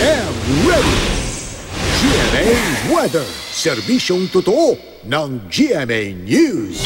and ready! GMA Weather, serbisyong totoo ng GMA News.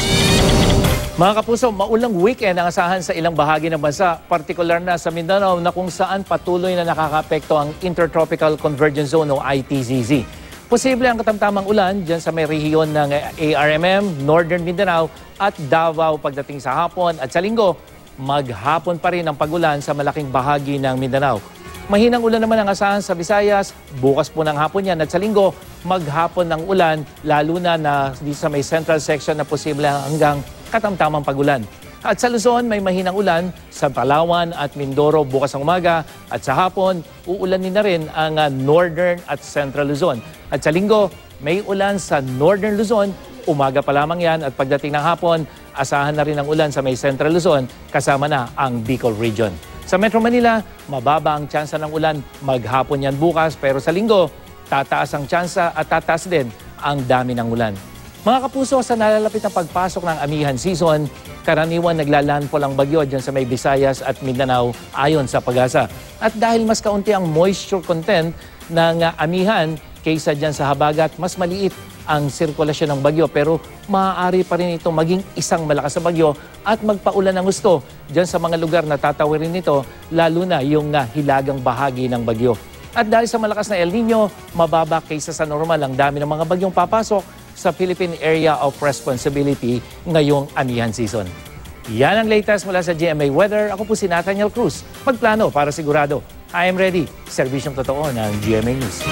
Mga kapuso, maulang weekend ang asahan sa ilang bahagi ng bansa, partikular na sa Mindanao na kung saan patuloy na nakakaapekto ang Intertropical Convergence Zone o ITCZ. Posible ang katamtamang ulan dyan sa may rehiyon ng ARMM, Northern Mindanao at Davao pagdating sa hapon at sa linggo, maghapon pa rin ang pagulan sa malaking bahagi ng Mindanao. Mahinang ulan naman ang asahan sa Visayas, bukas po ng hapon yan at sa linggo, maghapon ng ulan, lalo na di sa may central section na posible hanggang katamtamang pagulan. At sa Luzon, may mahinang ulan sa Palawan at Mindoro bukas ng umaga at sa hapon, uulanin na rin ang Northern at Central Luzon. At sa linggo, may ulan sa Northern Luzon, umaga pa lamang yan at pagdating ng hapon, asahan na rin ang ulan sa may Central Luzon kasama na ang Bicol Region. Sa Metro Manila, mababa ang tsansa ng ulan maghapon yan bukas pero sa linggo, tataas ang tsansa at tataas din ang dami ng ulan. Mga kapuso, sa nalalapit na pagpasok ng amihan season, karaniwan naglalandfall ang bagyo dyan sa may Visayas at Mindanao ayon sa Pag-asa. At dahil mas kaunti ang moisture content ng amihan kaysa dyan sa habagat, mas maliit ang sirkulasyon ng bagyo pero maaari pa rin ito maging isang malakas na bagyo at magpaulan ng gusto dyan sa mga lugar na tatawirin nito, lalo na yung hilagang bahagi ng bagyo. At dahil sa malakas na El Nino, mababa kaysa sa normal ang dami ng mga bagyong papasok sa Philippine Area of Responsibility ngayong amihan season. Yan ang latest mula sa GMA Weather. Ako po si Nathaniel Cruz. Magplano para sigurado. I am ready. Serbisyong totoo ng GMA News.